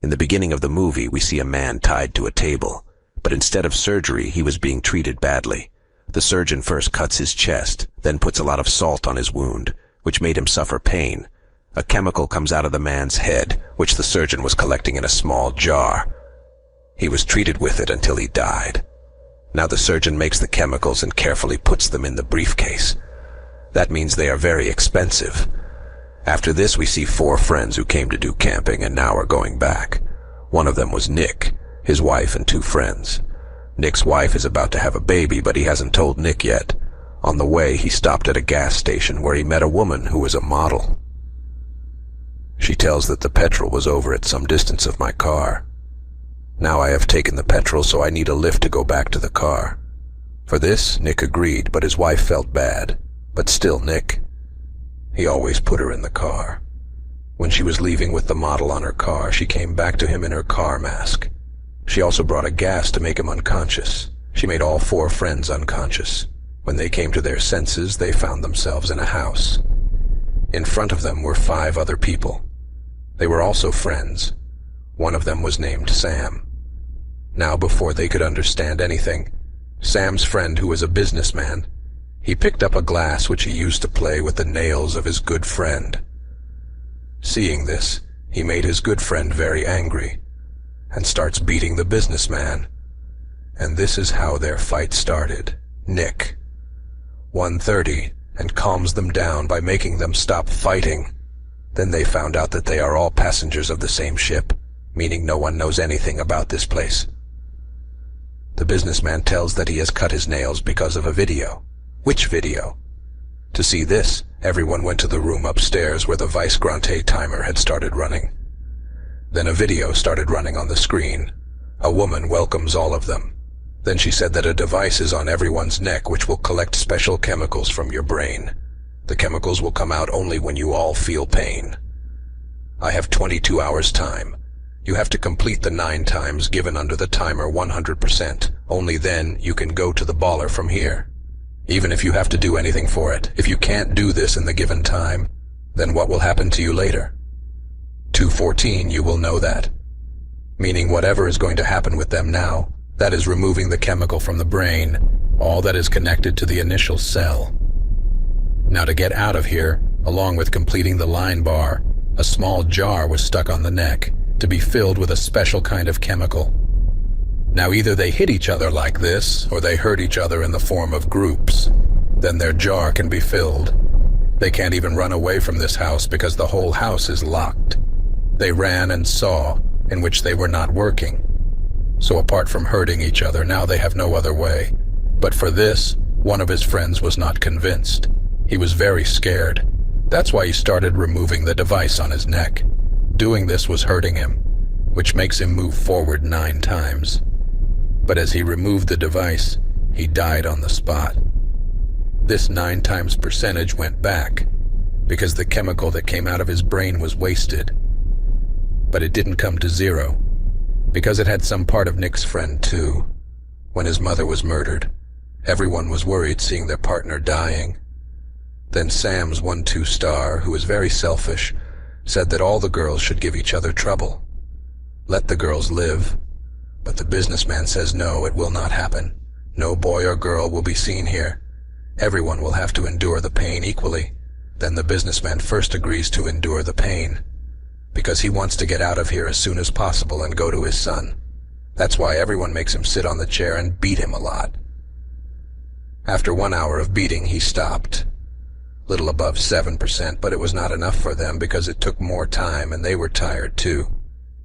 In the beginning of the movie, we see a man tied to a table, but instead of surgery, he was being treated badly. The surgeon first cuts his chest, then puts a lot of salt on his wound, which made him suffer pain. A chemical comes out of the man's head, which the surgeon was collecting in a small jar. He was treated with it until he died. Now the surgeon makes the chemicals and carefully puts them in the briefcase. That means they are very expensive. After this, we see 4 friends who came to do camping and now are going back. One of them was Nick, his wife and 2 friends. Nick's wife is about to have a baby, but he hasn't told Nick yet. On the way, he stopped at a gas station where he met a woman who was a model. She tells that the petrol was over at some distance of my car. Now I have taken the petrol, so I need a lift to go back to the car. For this, Nick agreed, but his wife felt bad. But still, Nick. He always put her in the car. When she was leaving with the model on her car, she came back to him in her car mask. She also brought a gas to make him unconscious. She made all 4 friends unconscious. When they came to their senses, they found themselves in a house. In front of them were 5 other people. They were also friends. One of them was named Sam. Now, before they could understand anything, Sam's friend, who was a businessman, he picked up a glass which he used to play with the nails of his good friend. Seeing this, he made his good friend very angry and starts beating the businessman. And this is how their fight started. Nick, 1:30, and calms them down by making them stop fighting. Then they found out that they are all passengers of the same ship, meaning no one knows anything about this place. The businessman tells that he has cut his nails because of a video. Which video? To see this, everyone went to the room upstairs where the Vice Grande timer had started running. Then a video started running on the screen. A woman welcomes all of them. Then she said that a device is on everyone's neck which will collect special chemicals from your brain. The chemicals will come out only when you all feel pain. I have 22 hours time. You have to complete the 9 times given under the timer 100%. Only then you can go to the baller from here. Even if you have to do anything for it, if you can't do this in the given time, then what will happen to you later? 2:14, you will know that. Meaning whatever is going to happen with them now, that is removing the chemical from the brain, all that is connected to the initial cell. Now to get out of here, along with completing the line bar, a small jar was stuck on the neck to be filled with a special kind of chemical. Now either they hit each other like this, or they hurt each other in the form of groups. Then their jar can be filled. They can't even run away from this house because the whole house is locked. They ran and saw, in which they were not working. So apart from hurting each other, now they have no other way. But for this, one of his friends was not convinced. He was very scared. That's why he started removing the device on his neck. Doing this was hurting him, which makes him move forward 9 times. But as he removed the device, he died on the spot. This 9 times percentage went back, because the chemical that came out of his brain was wasted. But it didn't come to 0, because it had some part of Nick's friend too. When his mother was murdered, everyone was worried seeing their partner dying. Then Sam's 1-2 star, who was very selfish, said that all the girls should give each other trouble. Let the girls live. But the businessman says no, it will not happen. No boy or girl will be seen here. Everyone will have to endure the pain equally. Then the businessman first agrees to endure the pain, because he wants to get out of here as soon as possible and go to his son. That's why everyone makes him sit on the chair and beat him a lot. After 1 hour of beating, he stopped. Little above 7%, but it was not enough for them because it took more time and they were tired too.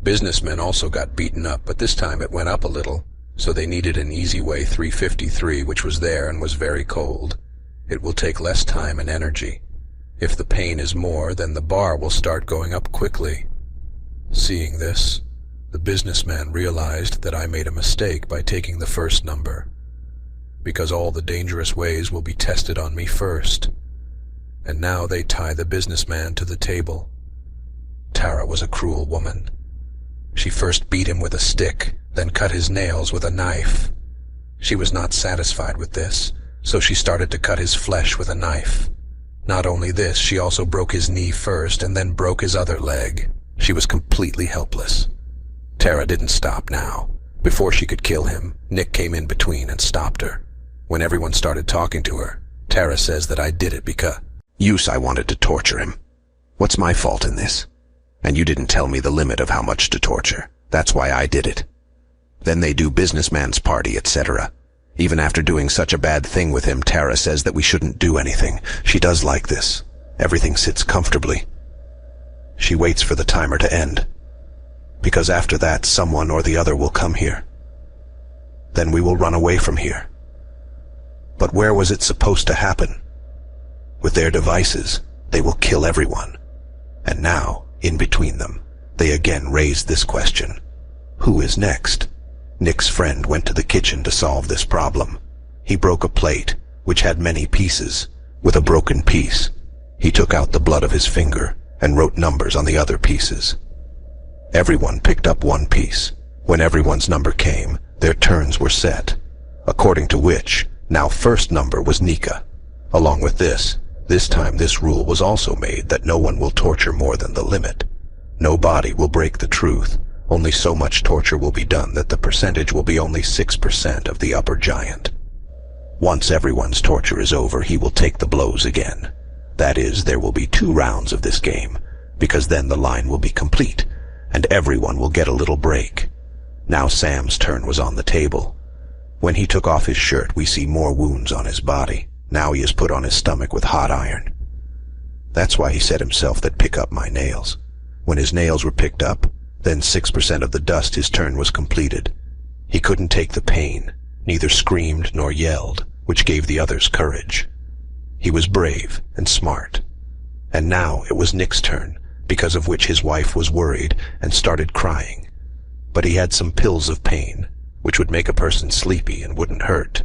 Businessmen also got beaten up, but this time it went up a little, so they needed an easy way 353, which was there and was very cold. It will take less time and energy. If the pain is more, then the bar will start going up quickly. Seeing this, the businessman realized that I made a mistake by taking the first number, because all the dangerous ways will be tested on me first. And now they tie the businessman to the table. Tara was a cruel woman. She first beat him with a stick, then cut his nails with a knife. She was not satisfied with this, so she started to cut his flesh with a knife. Not only this, she also broke his knee first and then broke his other leg. She was completely helpless. Tara didn't stop now. Before she could kill him, Nick came in between and stopped her. When everyone started talking to her, Tara says that I did it because I wanted to torture him. What's my fault in this? And you didn't tell me the limit of how much to torture. That's why I did it. Then they do businessman's party, etc. Even after doing such a bad thing with him, Tara says that we shouldn't do anything. She does like this. Everything sits comfortably. She waits for the timer to end. Because after that, someone or the other will come here. Then we will run away from here. But where was it supposed to happen? With their devices, they will kill everyone. And now, in between them, they again raised this question. Who is next? Nick's friend went to the kitchen to solve this problem. He broke a plate, which had many pieces. With a broken piece, he took out the blood of his finger and wrote numbers on the other pieces. Everyone picked up one piece. When everyone's number came, their turns were set, according to which, now first number was Nika. Along with this time this rule was also made that no one will torture more than the limit. No body will break the truth. Only so much torture will be done that the percentage will be only 6% of the upper giant. Once everyone's torture is over, he will take the blows again. That is, there will be 2 rounds of this game, because then the line will be complete, and everyone will get a little break. Now Sam's turn was on the table. When he took off his shirt, we see more wounds on his body. Now he is put on his stomach with hot iron. That's why he said himself that pick up my nails. When his nails were picked up, then 6% of the dust, his turn was completed. He couldn't take the pain, neither screamed nor yelled, which gave the others courage. He was brave and smart. And now it was Nick's turn, because of which his wife was worried and started crying. But he had some pills of pain, which would make a person sleepy and wouldn't hurt.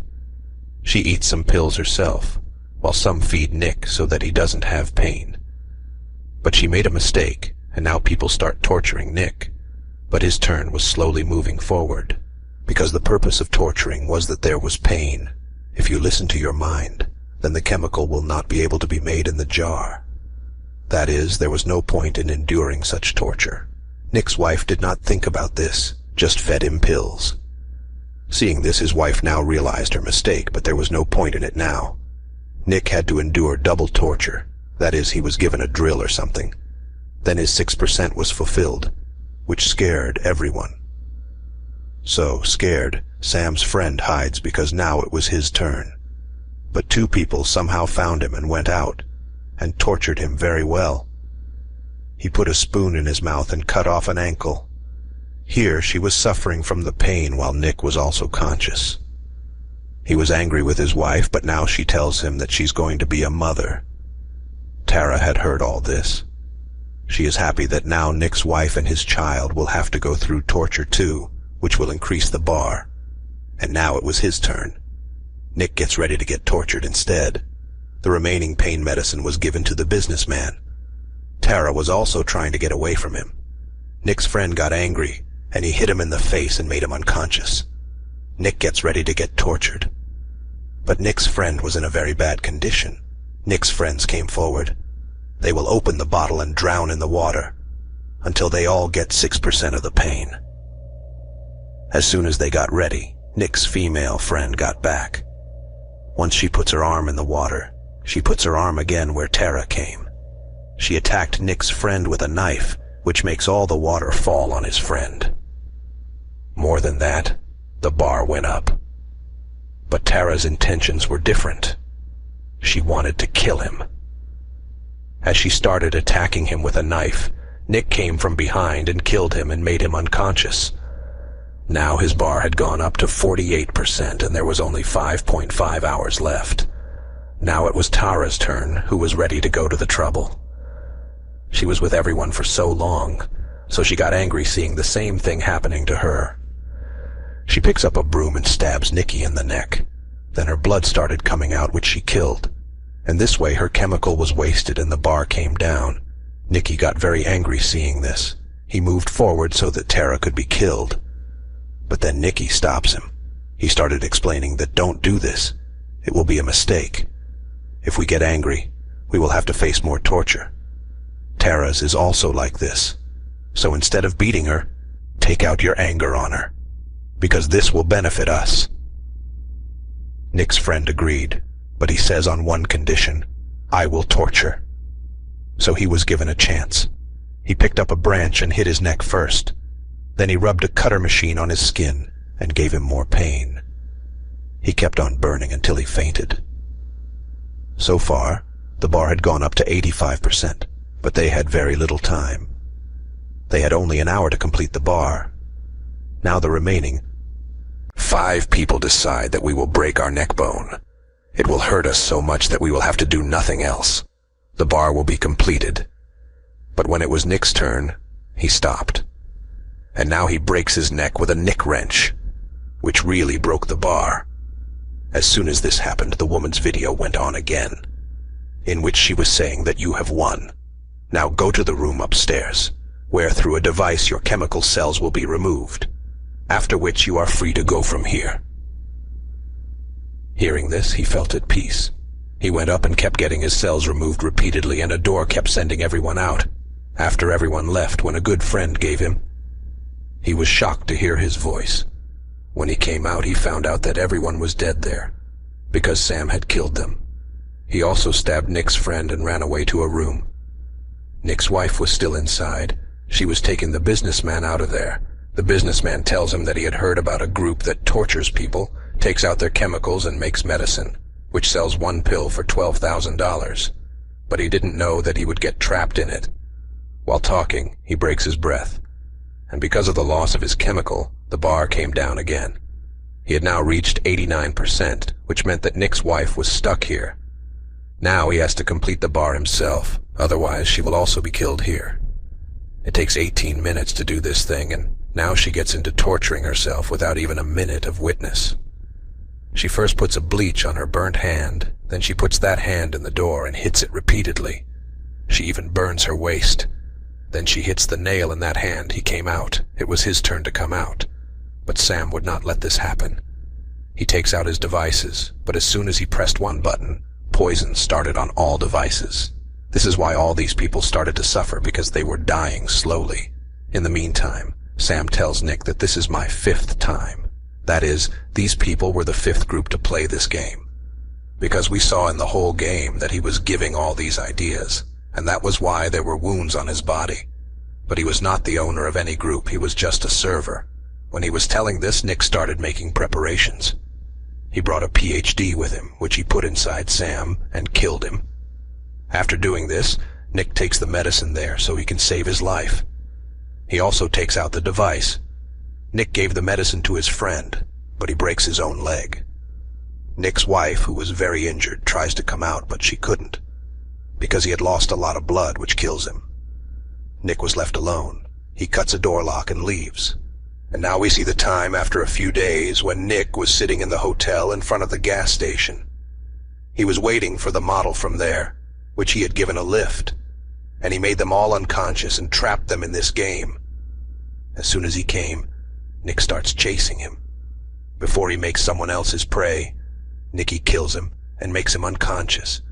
She eats some pills herself, while some feed Nick so that he doesn't have pain. But she made a mistake, and now people start torturing Nick. But his turn was slowly moving forward, because the purpose of torturing was that there was pain. If you listen to your mind, then the chemical will not be able to be made in the jar. That is, there was no point in enduring such torture. Nick's wife did not think about this, just fed him pills. Seeing this, his wife now realized her mistake, but there was no point in it now. Nick had to endure double torture. That is, he was given a drill or something. Then his 6% was fulfilled, which scared everyone. So, scared, Sam's friend hides because now it was his turn. But 2 people somehow found him and went out, and tortured him very well. He put a spoon in his mouth and cut off an ankle. Here she was suffering from the pain while Nick was also conscious. He was angry with his wife, but now she tells him that she's going to be a mother. Tara had heard all this. She is happy that now Nick's wife and his child will have to go through torture too, which will increase the bar. And now it was his turn. Nick gets ready to get tortured instead. The remaining pain medicine was given to the businessman. Tara was also trying to get away from him. Nick's friend got angry, and he hit him in the face and made him unconscious. Nick gets ready to get tortured. But Nick's friend was in a very bad condition. Nick's friends came forward. They will open the bottle and drown in the water, until they all get 6% of the pain. As soon as they got ready, Nick's female friend got back. Once she puts her arm in the water, she puts her arm again where Tara came. She attacked Nick's friend with a knife, which makes all the water fall on his friend. More than that, the bar went up. But Tara's intentions were different. She wanted to kill him. As she started attacking him with a knife, Nick came from behind and killed him and made him unconscious. Now his bar had gone up to 48% and there was only 5.5 hours left. Now it was Tara's turn, who was ready to go to the trouble. She was with everyone for so long, so she got angry seeing the same thing happening to her. She picks up a broom and stabs Nikki in the neck. Then her blood started coming out, which she killed. And this way her chemical was wasted and the bar came down. Nikki got very angry seeing this. He moved forward so that Tara could be killed. But then Nikki stops him. He started explaining that don't do this. It will be a mistake. If we get angry, we will have to face more torture. Tara's is also like this. So instead of beating her, Take out your anger on her, because this will benefit us." Nick's friend agreed, but he says on one condition: "I will torture." So he was given a chance. He picked up a branch and hit his neck first. Then he rubbed a cutter machine on his skin and gave him more pain. He kept on burning until he fainted. So far, the bar had gone up to 85%, but they had very little time. They had only an hour to complete the bar. Now the remaining 5 people decide that we will break our neck bone. It will hurt us so much that we will have to do nothing else. The bar will be completed. But when it was Nick's turn, he stopped. And now he breaks his neck with a Nick wrench, which really broke the bar. As soon as this happened, the woman's video went on again, in which she was saying that you have won. Now go to the room upstairs, where through a device your chemical cells will be removed, after which you are free to go from here. Hearing this, he felt at peace. He went up and kept getting his cells removed repeatedly, and a door kept sending everyone out. After everyone left, when a good friend gave him, he was shocked to hear his voice. When he came out, he found out that everyone was dead there, because Sam had killed them. He also stabbed Nick's friend and ran away to a room. Nick's wife was still inside. She was taking the businessman out of there. The businessman tells him that he had heard about a group that tortures people, takes out their chemicals and makes medicine, which sells one pill for $12,000. But he didn't know that he would get trapped in it. While talking, he breaks his breath, and because of the loss of his chemical, the bar came down again. He had now reached 89%, which meant that Nick's wife was stuck here. Now he has to complete the bar himself, otherwise she will also be killed here. It takes 18 minutes to do this thing, and now she gets into torturing herself without even a minute of witness. She first puts a bleach on her burnt hand, then she puts that hand in the door and hits it repeatedly. She even burns her waist. Then she hits the nail in that hand. He came out. It was his turn to come out. But Sam would not let this happen. He takes out his devices, but as soon as he pressed one button, poison started on all devices. This is why all these people started to suffer, because they were dying slowly. In the meantime, Sam tells Nick that this is my 5th time. That is, these people were the 5th group to play this game. Because we saw in the whole game that he was giving all these ideas, and that was why there were wounds on his body. But he was not the owner of any group, he was just a server. When he was telling this, Nick started making preparations. He brought a PhD with him, which he put inside Sam and killed him. After doing this, Nick takes the medicine there so he can save his life. He also takes out the device. Nick gave the medicine to his friend, but he breaks his own leg. Nick's wife, who was very injured, tries to come out, but she couldn't, because he had lost a lot of blood, which kills him. Nick was left alone. He cuts a door lock and leaves. And now we see the time after a few days when Nick was sitting in the hotel in front of the gas station. He was waiting for the model from there, which he had given a lift, and he made them all unconscious and trapped them in this game. As soon as he came, Nick starts chasing him. Before he makes someone else his prey, Nicky kills him and makes him unconscious,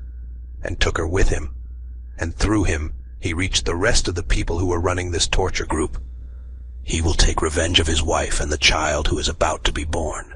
and took her with him, and through him he reached the rest of the people who were running this torture group. He will take revenge of his wife and the child who is about to be born.